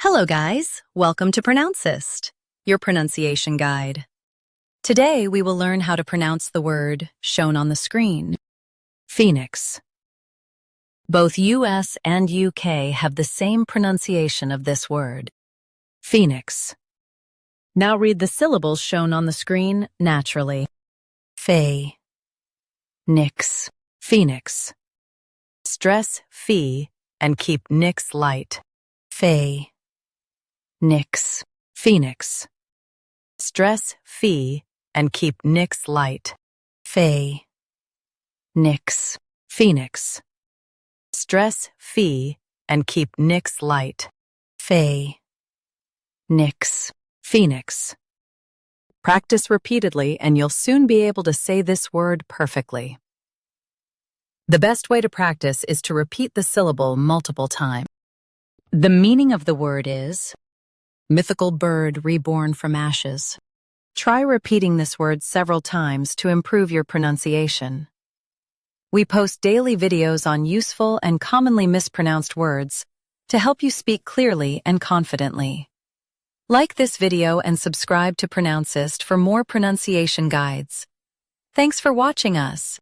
Hello guys, welcome to Pronouncist, your pronunciation guide. Today we will learn how to pronounce the word shown on the screen, phoenix. Both US and UK have the same pronunciation of this word, phoenix. Now read the syllables shown on the screen naturally. Fey, nix, phoenix. Stress fee and keep nix light. Fey, nix, phoenix. Stress fee and keep nix light. Fey, nix, phoenix. Stress fee and keep nix light. Fey, nix, phoenix. Practice repeatedly and you'll soon be able to say this word perfectly. The best way to practice is to repeat the syllable multiple times. The meaning of the word is mythical bird reborn from ashes. Try repeating this word several times to improve your pronunciation. We post daily videos on useful and commonly mispronounced words to help you speak clearly and confidently. Like this video and subscribe to Pronouncist for more pronunciation guides. Thanks for watching us.